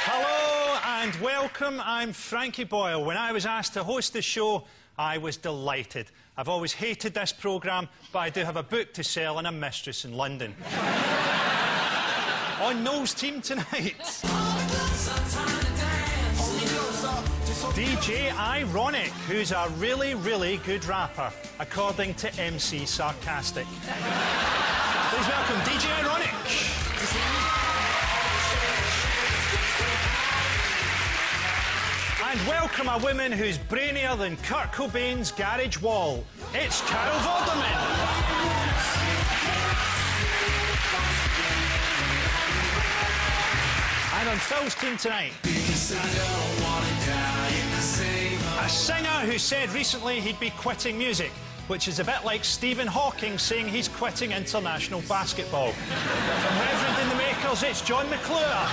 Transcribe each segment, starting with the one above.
Hello and welcome. I'm Frankie Boyle. When I was asked to host the show, I was delighted. I've always hated this programme, but I do have a book to sell and a mistress in London. On Noel's team tonight, DJ Ironic, who's a really, really good rapper, according to MC Sarcastic. Please welcome DJ Ironic. And welcome a woman who's brainier than Kurt Cobain's garage wall. It's Carol Vorderman. And on Phil's team tonight, a singer who said recently he'd be quitting music, which is a bit like Stephen Hawking saying he's quitting international basketball. From Reverend in the Makers, it's John McClure.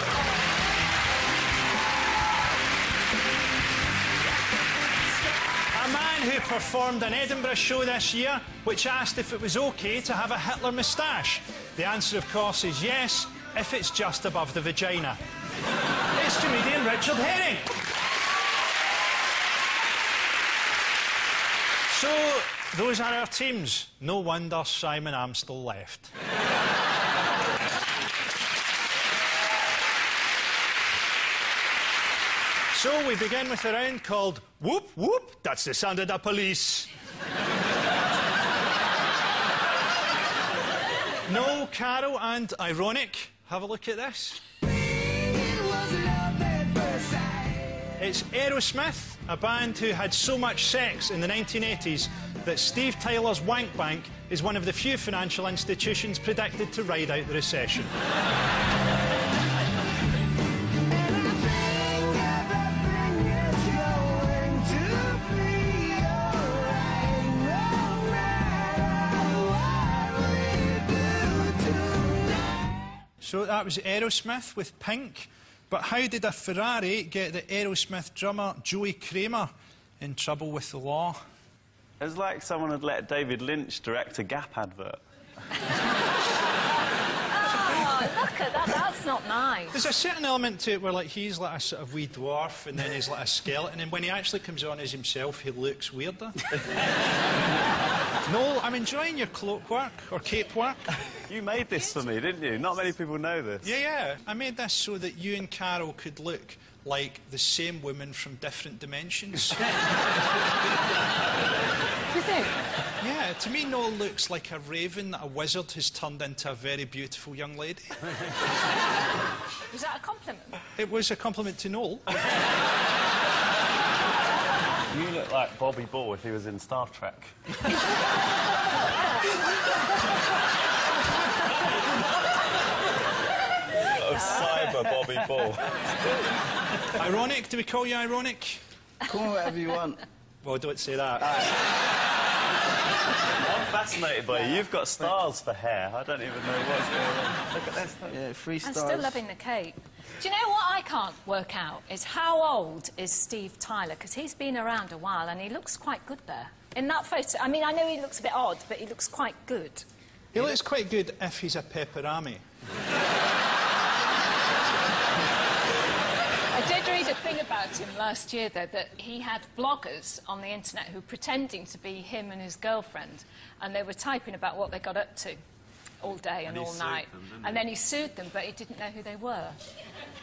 A man who performed an Edinburgh show this year which asked if it was OK to have a Hitler moustache. The answer, of course, is yes, if it's just above the vagina. It's comedian Richard Herring. So, those are our teams. No wonder Simon Amstel left. So we begin with a round called Whoop Whoop, that's the sound of the police. Noel, Carol and Ironic, have a look at this. It's Aerosmith, a band who had so much sex in the 1980s that Steve Tyler's Wank Bank is one of the few financial institutions predicted to ride out the recession. So that was Aerosmith with Pink. But how did a Ferrari get the Aerosmith drummer Joey Kramer in trouble with the law? It was like someone had let David Lynch direct a Gap advert. Oh, look at that. That's not nice. There's a certain element to it where, like, he's like a sort of wee dwarf and then he's like a skeleton, and when he actually comes on as himself, he looks weirder. Noel, I'm enjoying your cloak work, or cape work. You made this for me, didn't you? Not many people know this. Yeah. I made this so that you and Carol could look like the same woman from different dimensions. Do you think? Yeah, to me, Noel looks like a raven that a wizard has turned into a very beautiful young lady. Was that a compliment? It was a compliment to Noel. You look like Bobby Ball if he was in Star Trek. Cyber Bobby Ball. Ironic? Do we call you Ironic? Call me whatever you want. Well, don't say that. I'm fascinated by you. You've got stars for hair. I don't even know what's going on. Look at this. Yeah, 3 stars. I'm still loving the cape. Do you know what I can't work out is how old is Steve Tyler? Because he's been around a while and he looks quite good there. In that photo, I mean, I know he looks a bit odd, but he looks quite good. He looks quite good if he's a pepperami. I did read a thing about him last year, though, that he had bloggers on the internet who were pretending to be him and his girlfriend, and they were typing about what they got up to all day and all night. And then he sued them, but he didn't know who they were.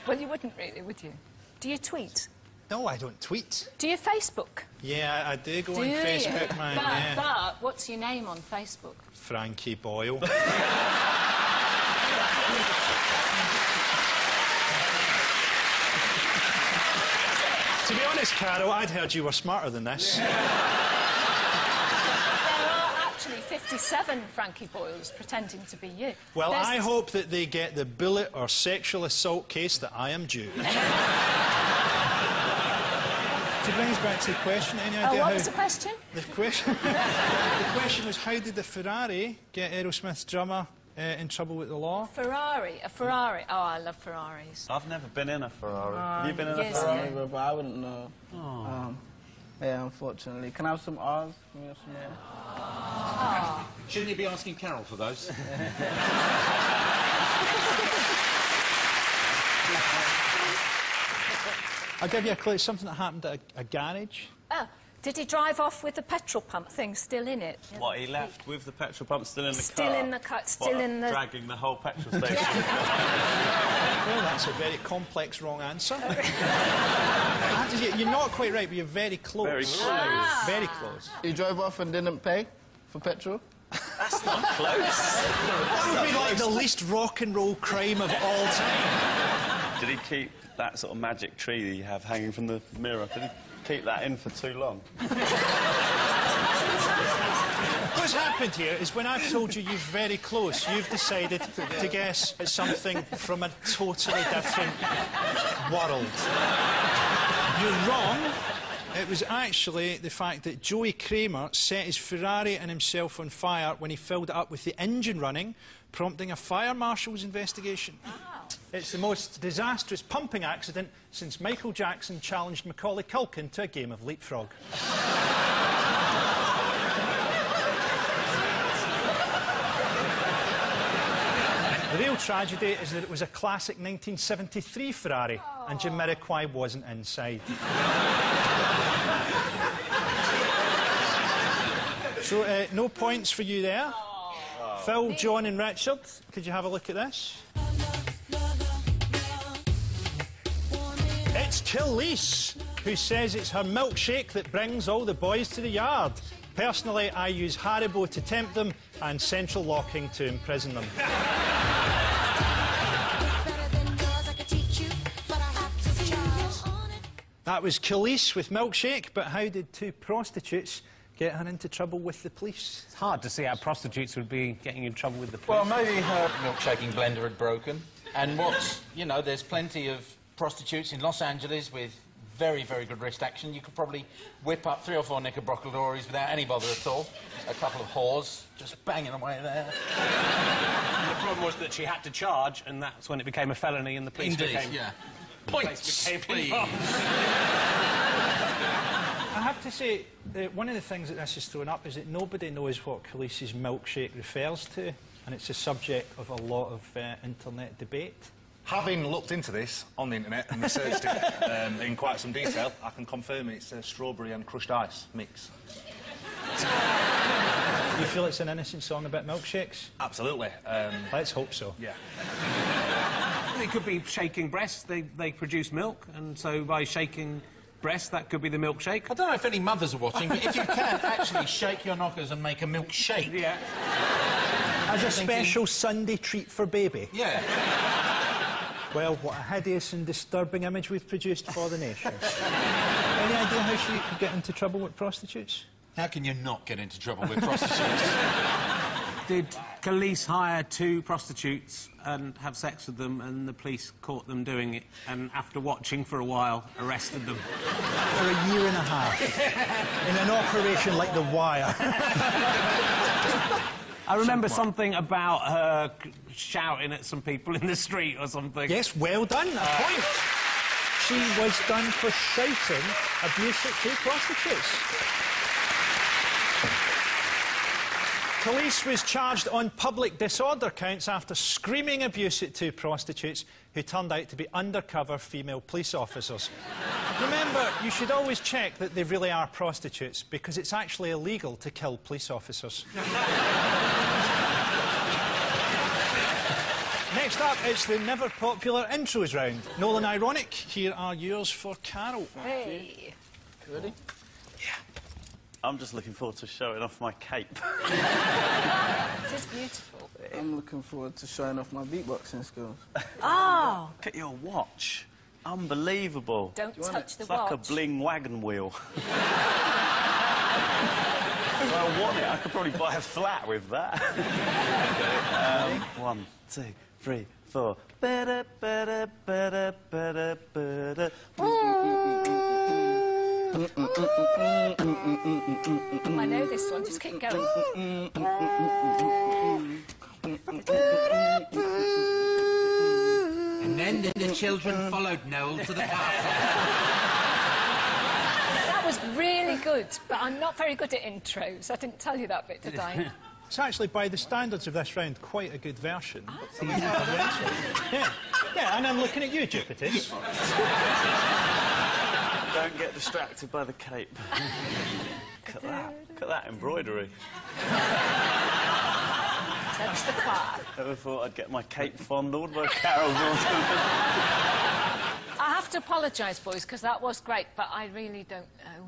Well, you wouldn't really, would you? Do you tweet? No, I don't tweet. Do you Facebook? Yeah, I do go on Facebook, man. But what's your name on Facebook? Frankie Boyle. To be honest, Carol, I'd heard you were smarter than this. There are actually 57 Frankie Boyles pretending to be you. Well, I hope that they get the bullet or sexual assault case that I am due. To bring us back to the question, any idea what was the question? The question was, how did the Ferrari get Aerosmith's drummer in trouble with the law? Ferrari. A Ferrari. Oh, I love Ferraris. I've never been in a Ferrari. Have you been in a yes, Ferrari? Yeah, but I wouldn't know. Yeah, unfortunately. Can I have some R's? Can we have some R's? Oh. Shouldn't you be asking Carol for those? I'll give you a clue. It's something that happened at a garage. Oh, did he drive off with the petrol pump thing still in it? What, he left with the petrol pump still in the car? Still in the car, still in the... dragging the whole petrol station. Well, that's a very complex wrong answer. You're not quite right, but you're very close. Very close. Very close. He drove off and didn't pay for petrol? That's not close. That would be like the least rock and roll crime of all time. Did he keep that sort of magic tree that you have hanging from the mirror? Did he keep that in for too long? What's happened here is when I've told you you're very close, you've decided to guess at something from a totally different world. You're wrong. It was actually the fact that Joey Kramer set his Ferrari and himself on fire when he filled it up with the engine running, prompting a fire marshal's investigation. Wow. It's the most disastrous pumping accident since Michael Jackson challenged Macaulay Culkin to a game of leapfrog. The real tragedy is that it was a classic 1973 Ferrari, and Jamiroquai wasn't inside. So, no points for you there. Phil, John and Richard, could you have a look at this? It's Khalees, who says it's her milkshake that brings all the boys to the yard. Personally, I use Haribo to tempt them and central locking to imprison them. That was Khalees with milkshake, but how did two prostitutes get her into trouble with the police? It's hard to see how prostitutes would be getting in trouble with the police. Well, maybe her milkshaking blender had broken. And what's, you know, there's plenty of prostitutes in Los Angeles with very, very good wrist action. You could probably whip up 3 or 4 knickerbocker lorries without any bother at all. A couple of whores just banging away there. And the problem was that she had to charge, and that's when it became a felony and the police became... yeah. Points, please. I have to say, one of the things that this has thrown up is that nobody knows what Khalees' milkshake refers to, and it's a subject of a lot of internet debate. Having looked into this on the internet and researched it in quite some detail, I can confirm it's a strawberry and crushed ice mix. You feel it's an innocent song about milkshakes? Absolutely. Let's hope so. Yeah. It could be shaking breasts. They produce milk, and so by shaking breasts, that could be the milkshake. I don't know if any mothers are watching, but if you can, actually shake your knockers and make a milkshake. Yeah. As a special Sunday treat for baby? Yeah. Well, what a hideous and disturbing image we've produced for the nation. Any idea how she could get into trouble with prostitutes? How can you not get into trouble with prostitutes? Did Khalees hire 2 prostitutes and have sex with them, and the police caught them doing it, and after watching for a while, arrested them? For a year and a half. In an operation like The Wire. I remember something about her shouting at some people in the street or something. Yes, well done. A point. She was done for shouting abuse at 2 prostitutes. Khalees was charged on public disorder counts after screaming abuse at 2 prostitutes who turned out to be undercover female police officers. Remember, you should always check that they really are prostitutes, because it's actually illegal to kill police officers. Next up, it's the never-popular intros round. Nolan Ironic, here are yours for Carol. Hey. Ready? I'm just looking forward to showing off my cape. It is beautiful. I'm looking forward to showing off my beatboxing skills. Oh! Look at your watch. Unbelievable. Don't touch the It's watch. like a bling wagon wheel. If I want it, I could probably buy a flat with that. Okay, 1, 2, 3, 4. Better, better, better, better, better. I know this one, just keep going. And then the children followed Noel to the bathroom. That was really good, but I'm not very good at intros. I didn't tell you that bit, did I? It's actually, by the standards of this round, quite a good version. Yeah, and I'm looking at you, Jupiter. Don't get distracted by the cape. Look at that embroidery. Touch the choir. Never thought I'd get my cape fondled by Carol Wilson. I have to apologise, boys, because that was great, but I really don't know.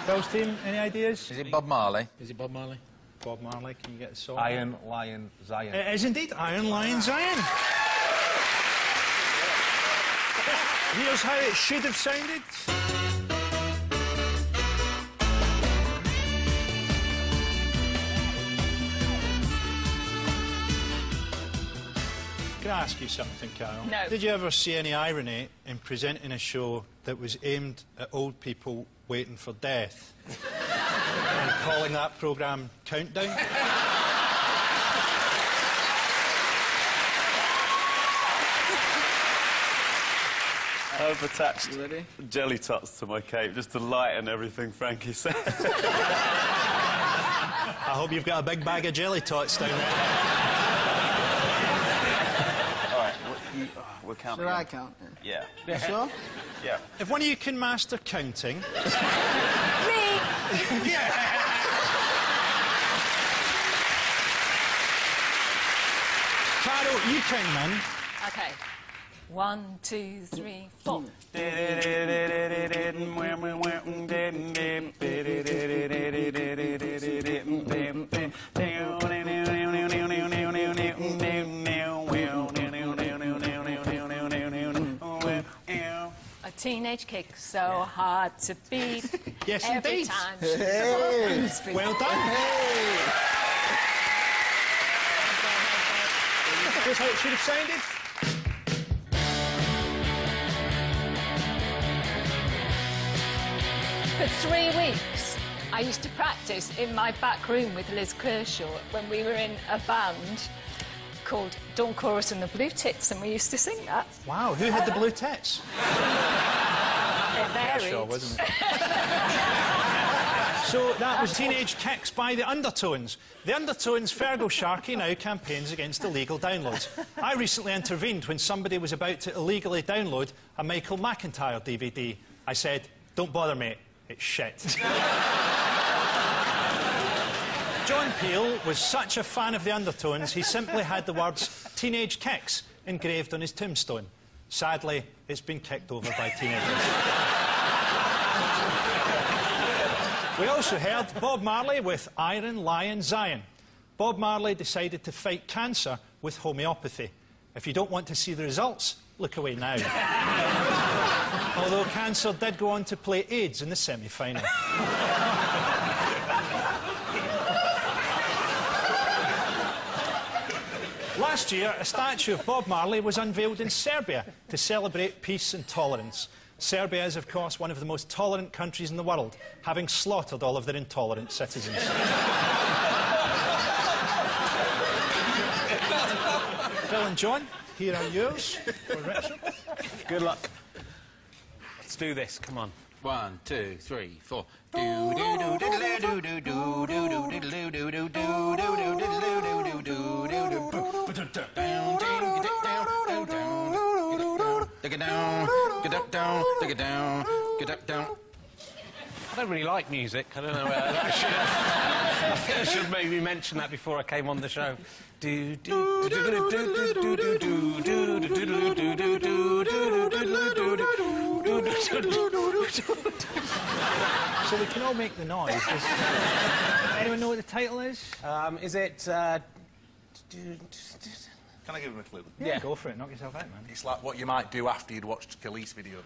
Bill's team, any ideas? Is it Bob Marley? Is it Bob Marley? Bob Marley, can you get the song? Iron Lion Zion. It is indeed Iron Lion Zion. Here's how it should have sounded. Can I ask you something, Carol? No. Did you ever see any irony in presenting a show that was aimed at old people waiting for death and calling that programme Countdown? I've attached jelly tots to my cape just to lighten everything Frankie said. I hope you've got a big bag of jelly tots down there. All right, we're counting. Should I count? Yeah. You sure? Yeah. If one of you can master counting... Me! Carol, you count, man. OK. 1, 2, 3, 4. A teenage kick so hard to beat. Yes, every indeed. time. Hey. Well done. Hey! Here's how it should have sounded. For 3 weeks, I used to practice in my back room with Liz Kershaw when we were in a band called Dawn Chorus and the Blue Tits, and we used to sing that. Wow, who had the blue tits? It varied. Sure, wasn't it? So that was Teenage Kicks by the Undertones. The Undertones' Fergal Sharkey now campaigns against illegal downloads. I recently intervened when somebody was about to illegally download a Michael McIntyre DVD. I said, don't bother, mate, it's shit. John Peel was such a fan of the Undertones, he simply had the words Teenage Kicks engraved on his tombstone. Sadly, it's been kicked over by teenagers. We also heard Bob Marley with Iron Lion Zion. Bob Marley decided to fight cancer with homeopathy. If you don't want to see the results, look away now. Although cancer did go on to play AIDS in the semi-final. Last year, a statue of Bob Marley was unveiled in Serbia to celebrate peace and tolerance. Serbia is, of course, one of the most tolerant countries in the world, having slaughtered all of their intolerant citizens. Phil and John, here are yours for Richard. Good luck. Let's do this, come on. 1, 2, 3, 4. I don't really like music. I don't know. I think I should maybe mention that before I came on the show. So we can all make the noise. Does anyone know what the title is? Is it... Can I give him a clue? Yeah, go for it. Knock yourself out, man. It's like what you might do after you'd watched Khalees' video.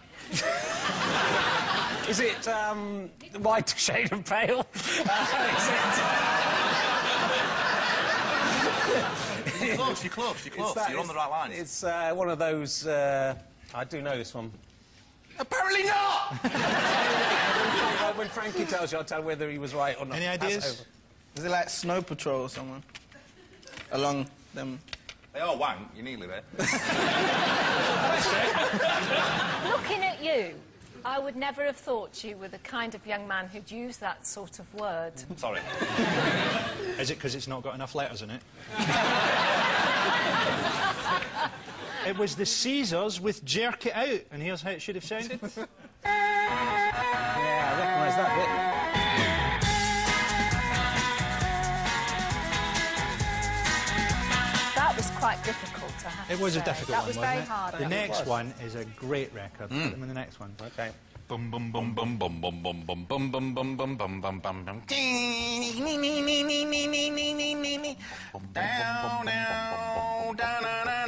Is it, the white shade of pale? You're close, you're close, you're close. You're on the right lines. It's one of those... I do know this one. Apparently not! When Frankie tells you, I'll tell whether he was right or not. Any ideas? Is it like Snow Patrol or someone? Along them... They are wank, you're nearly there. Looking at you, I would never have thought you were the kind of young man who'd use that sort of word. Sorry. Is it because it's not got enough letters in it? It was the Caesars with Jerk It Out, and here's how it should have sounded. Yeah, I recognise that bit. That was quite difficult to have It was to a say. difficult That one, was wasn't very it? hard. The next one is a great record. Put them in the next one. OK. Bum bum bum bum bum bum bum bum bum bum bum bum bum bum bum bum. Down, down, down, down, down, down,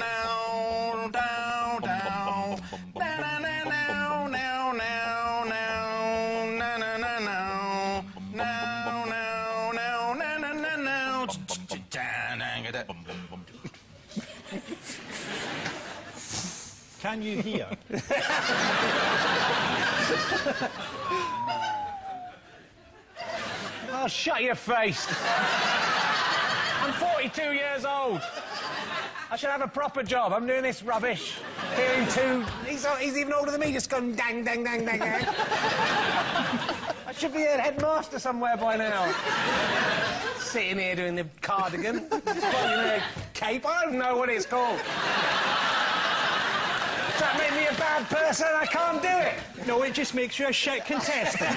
Can you hear? Oh, shut your face. I'm 42 years old. I should have a proper job. I'm doing this rubbish. Hearing two... He's even older than me, just going dang, dang, dang, dang, dang. I should be a headmaster somewhere by now. Sitting here doing the cardigan. Just putting a cape. I don't know what it's called. Does that make me a bad person? I can't do it. No, it just makes you a shit contestant.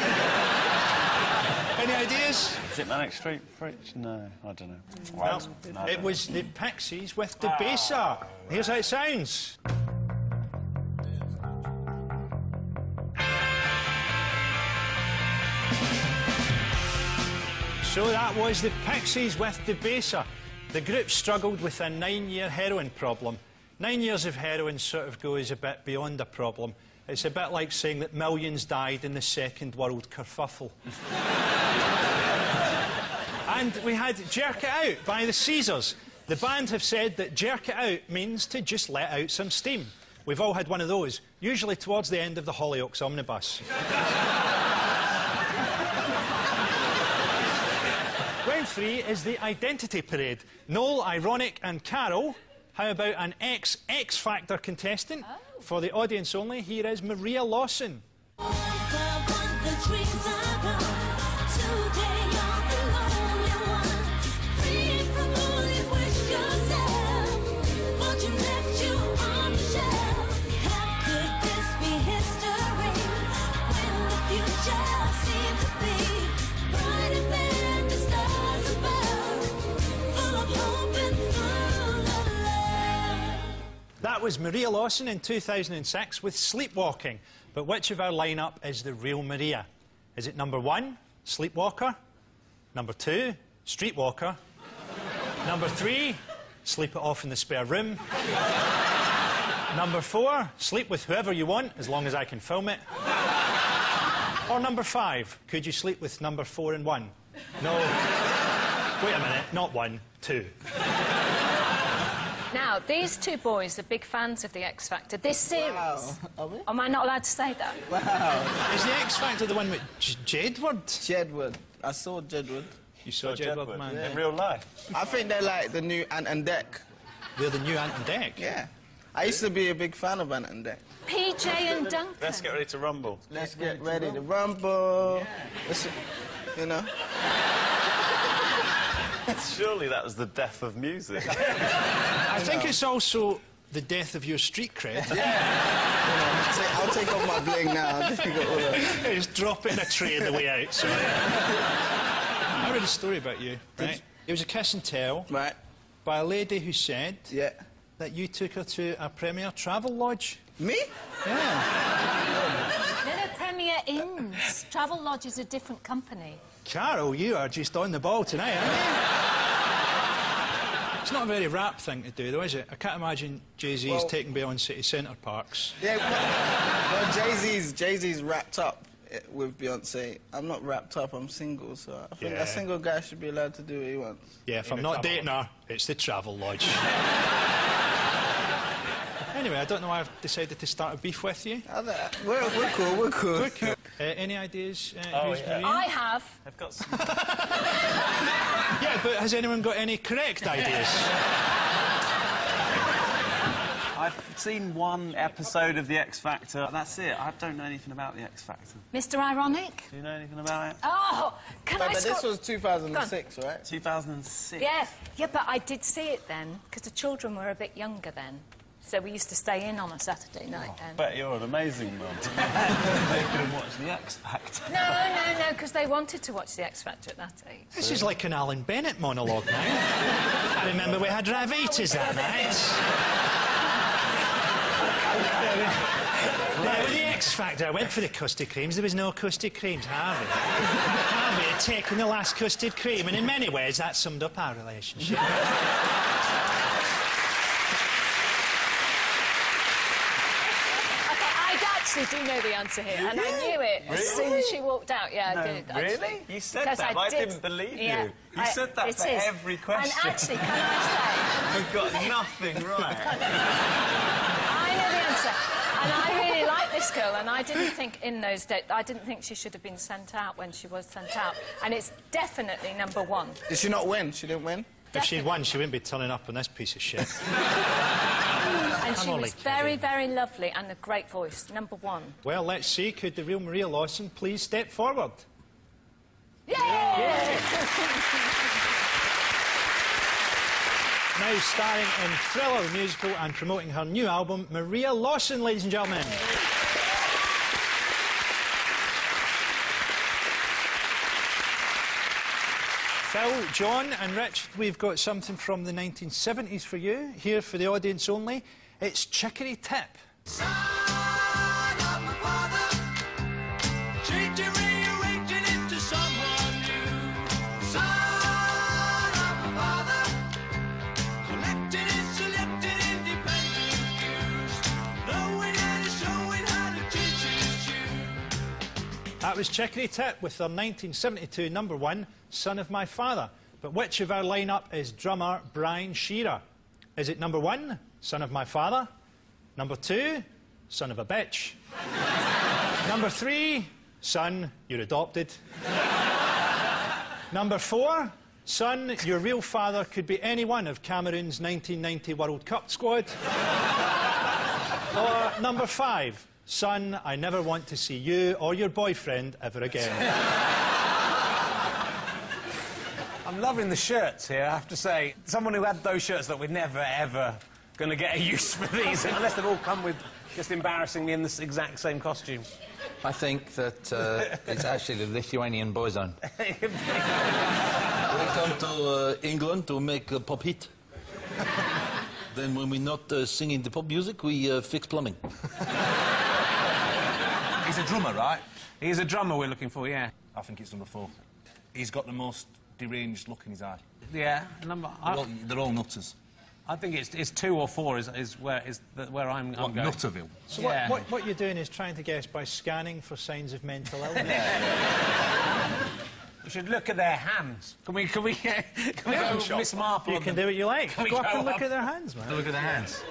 Any ideas? Is it Manic Street Preach? No, I don't know. No, Well, no, I it don't was the Pixies with Debaser. Here's how it sounds. So that was the Pixies with Debaser. The group struggled with a 9-year heroin problem. 9 years of heroin sort of goes a bit beyond a problem. It's a bit like saying that millions died in the Second World Kerfuffle. And we had Jerk It Out by the Caesars. The band have said that Jerk It Out means to just let out some steam. We've all had one of those, usually towards the end of the Hollyoaks omnibus. Round 3 is the Identity Parade. Noel, Ironic and Carol. How about an X Factor contestant? Oh. For the audience only, here is Maria Lawson. That was Maria Lawson in 2006 with Sleepwalking. But which of our lineup is the real Maria? Is it number 1, Sleepwalker? Number 2, Streetwalker? Number 3, Sleep It Off in the Spare Room? Number 4, Sleep with whoever you want, as long as I can film it? Or number 5, could you sleep with number 4 and 1? No. Wait a minute, not 1, 2. Now, these two boys are big fans of the X Factor. This series... Wow. Are we? Am I not allowed to say that? Wow. Is the X Factor the one with Jedward? Jedward. I saw Jedward. You saw Jedward, man. In real life. I think they're like the new Ant and Dec. They're the new Ant and Dec. Yeah. I used to be a big fan of Ant and Dec. PJ and Duncan. Let's get ready to rumble. Let's get ready to rumble. Let's, you know. Surely that was the death of music. I think it's also the death of your street cred. Yeah. I'll take off my bling now. I'll just pick up all that. Just drop it in a tray on the way out. Sorry. I read a story about you, right? It was a kiss and tell Right. by a lady who said Yeah. that you took her to a Premier Travel Lodge. Me? Yeah. No, Premier Inns. Travel Lodge is a different company. Carol, you are just on the ball tonight, aren't you? It's not a very rap thing to do, though, is it? I can't imagine Jay-Z's taking Beyonce to Centre Parks. Yeah, well, Jay-Z's wrapped up with Beyonce. I'm not wrapped up, I'm single, so I think a single guy should be allowed to do what he wants. Yeah, if I'm not dating her, it's the Travel Lodge. Anyway, I don't know why I've decided to start a beef with you. We're cool, we're cool. We're cool. Any ideas who's Maria? I have. I've got some... Yeah, but has anyone got any correct ideas? I've seen one episode of The X Factor. That's it. I don't know anything about The X Factor. Mr. Ironic? Do you know anything about it? Oh, can I... But this was 2006, right? 2006. Yeah, but I did see it then, because the children were a bit younger then. So we used to stay in on a Saturday night then. I bet you're an amazing mum. They couldn't watch The X Factor. No, because they wanted to watch The X Factor at that age. This is like an Alan Bennett monologue now. I remember we had Ravitas that night. Yeah, with The X Factor, I went for the custard creams. There was no custard creams. Harvey had taken the last custard cream, and in many ways that summed up our relationship. I actually do know the answer here, and I knew it as soon as she walked out. Yeah, I did. Really? You said that, but I didn't believe you. You said that for every question. And actually, can I say... We've got nothing right. I know the answer. And I really like this girl, and I didn't think in those days... I didn't think she should have been sent out when she was sent out. And it's definitely #1. Did she not win? She didn't win? If she'd won, she wouldn't be turning up on this piece of shit. And she was very, very lovely and a great voice. #1. Well, let's see. Could the real Maria Lawson please step forward? Yay! Now starring in Thriller the musical and promoting her new album, Maria Lawson, ladies and gentlemen. Phil, John and Rich, we've got something from the 1970s for you, here for the audience only. It's Chicory Tip. Son of my father, changing, rearranging into someone new. Son of my father, collecting and selecting independent views, knowing and showing how to teach his tune. That was Chicory Tip with their 1972 #1, Son of My Father. But which of our lineup is drummer Brian Shearer? Is it #1, Son of My Father? #2, Son of a Bitch? #3, Son, You're Adopted? #4, Son, Your Real Father could be any one of Cameroon's 1990 World Cup squad? Or #5, Son, I never want to see you or your boyfriend ever again? I'm loving the shirts here, I have to say. Someone who had those shirts that we're never, ever going to get a use for these, unless they've all come with just embarrassingly in the exact same costume. I think that it's actually the Lithuanian boyzone. We come to England to make a pop hit. Then when we're not singing the pop music, we fix plumbing. He's a drummer, right? He's a drummer we're looking for, yeah. I think it's #4. He's got the most deranged look in his eye. Yeah, They're all nutters. I think it's 2 or 4 is where I'm going. Nutterville. So Yeah. what you're doing is trying to guess by scanning for signs of mental illness. You should look at their hands. Can we go Miss Marple? You can do what you like. Can we Go up go and look up? at their hands, man. Look at their hands.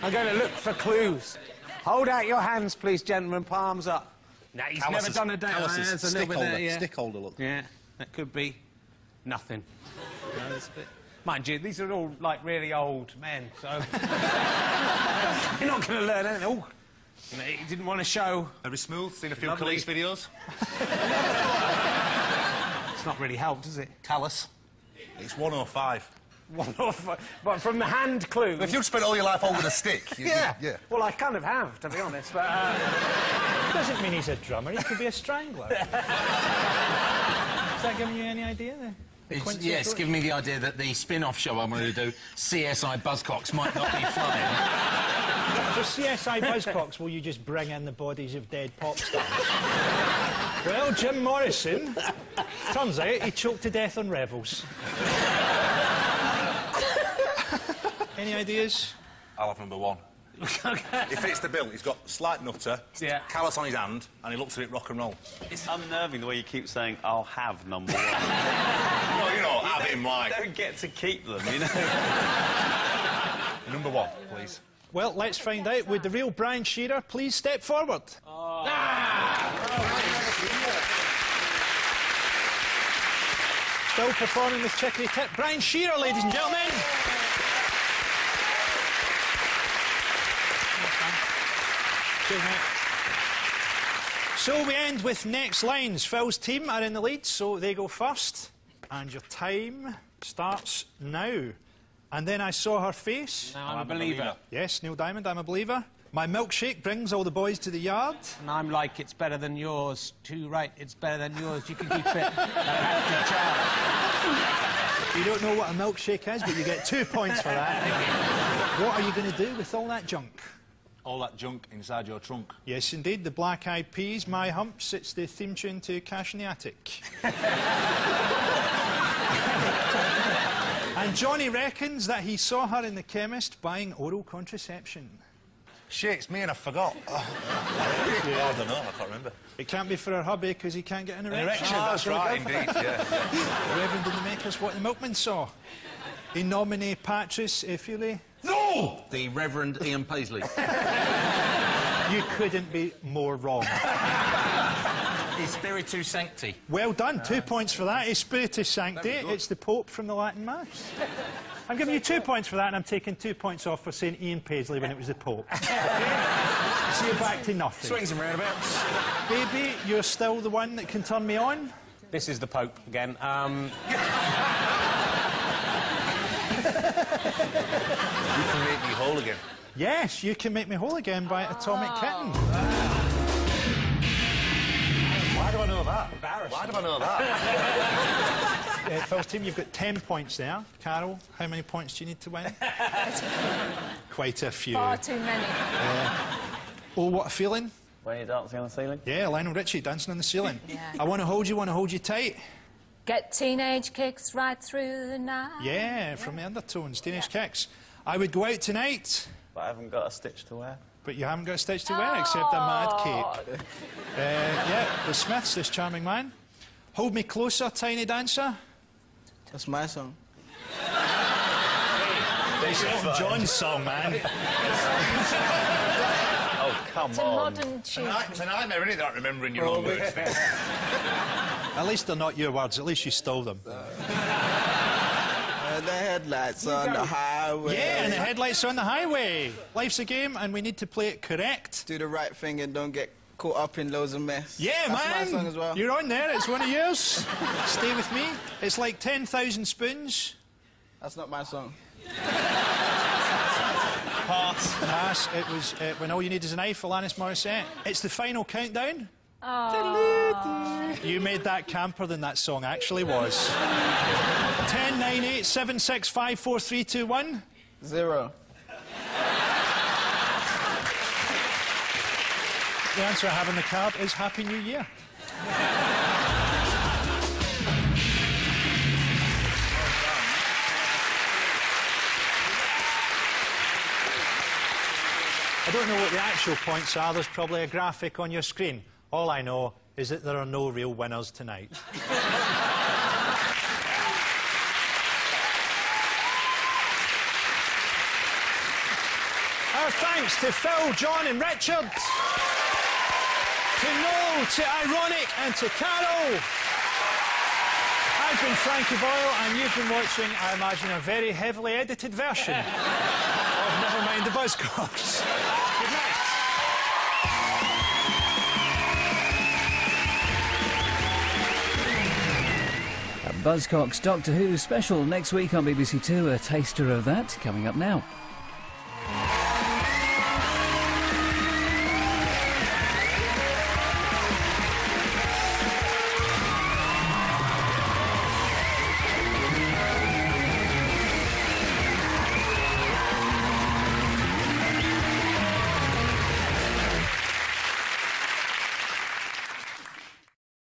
I'm going to look for clues. Hold out your hands, please, gentlemen. Palms up. No, he's never done a day. Calluses, stick holder, yeah. stick holder look. Yeah, that could be nothing. No, that's a bit... Mind you, these are all, like, really old men, so... You're not going to learn anything. Oh, you know, he didn't want to show... Very smooth. Seen a few Lovely. police videos. It's not really helped, is it? Callous. It's 105. 105. But from the hand clues... If you'd spent all your life holding a stick... Yeah. Well, I kind of have, to be honest, but... Doesn't mean he's a drummer. He could be a strangler. Is that giving you any idea there? Yes, giving me the idea that the spin-off show I'm going to do, CSI Buzzcocks, might not be flying. For CSI Buzzcocks, will you just bring in the bodies of dead pop stars? Well, Jim Morrison, turns out he choked to death on revels. Any ideas? I'll have #1. He fits the bill. He's got slight nutter, callous on his hand, and he looks at it rock and roll. It's unnerving the way you keep saying, I'll have #1. Well, you know, have him, like... You don't get to keep them, you know? #1, please. Well, let's find out. Would the real Brian Shearer please step forward? Oh. Still performing with Chicory Tip, Brian Shearer, ladies and gentlemen. Cheers, mate. So we end with next lines. Phil's team are in the lead, so they go first. And your time starts now. And then I saw her face. Now I'm a believer. Yes, Neil Diamond, I'm a believer. My milkshake brings all the boys to the yard. And I'm like, it's better than yours. Too right, it's better than yours. You can keep it. I have to charge. You don't know what a milkshake is, but you get 2 points for that. What are you going to do with all that junk? All that junk inside your trunk. Yes, indeed. The Black Eyed Peas, My Humps. It's the theme tune to Cash in the Attic. And Johnny reckons that he saw her in the chemist buying oral contraception. Shit, it's me and I forgot. I don't know, I can't remember. It can't be for her hubby because he can't get an erection. That's right, indeed, yeah. The Reverend didn't make us what the milkman saw. In nomine Patris Effili. No! The Reverend Ian Paisley. You couldn't be more wrong. Spiritus Sancti. Well done, 2 points for that. Spiritus Sancti, it's the Pope from the Latin Mass. I'm giving you 2 points for that, and I'm taking 2 points off for saying Ian Paisley when it was the Pope. So you're back to nothing. Swings and roundabouts. Baby, you're still the one that can turn me on? This is the Pope again. You can make me whole again. Yes, you can make me whole again by Atomic Kitten. Why do I know that? Why do I know that? Phil's team, you've got 10 points now. Carol, how many points do you need to win? Quite a few. Far too many. Oh, what a feeling. When you're dancing on the ceiling? Yeah, Lionel Richie dancing on the ceiling. Yeah. I want to hold you tight. Get teenage kicks right through the night. Yeah, from the Undertones, Teenage Kicks. I would go out tonight. But I haven't got a stitch to wear. But you haven't got a stitch to wear except a mad cape. Yeah, the Smiths, this charming man. Hold me closer, tiny dancer. That's my song. It's Elton John's song, man. Oh, come It's a on. modern tune. It's a nightmare, isn't it, not remembering your own words? At least they're not your words, at least you stole them. The headlights on the highway. Yeah, and the headlights on the highway. Life's a game, and we need to play it correct. Do the right thing and don't get caught up in loads of mess. Yeah, That's man. my song as well. You're on there. It's one of yours. Stay with me. It's like 10,000 spoons. That's not my song. Pass. It was When All You Need Is a Knife, Alanis Morissette. It's the final countdown. Oh. You made that camper than that song actually was. 10, 9, 8, 7, 6, 5, 4, 3, 2, 1. 0. The answer I have on the card is Happy New Year. I don't know what the actual points are. There's probably a graphic on your screen. All I know is that there are no real winners tonight. Our thanks to Phil, John and Richard, to Noel, to Ironic and to Carol. I've been Frankie Boyle and you've been watching, I imagine, a very heavily edited version of Nevermind the Buzzcocks. Good night. A Buzzcocks Doctor Who special next week on BBC Two. A taster of that coming up now.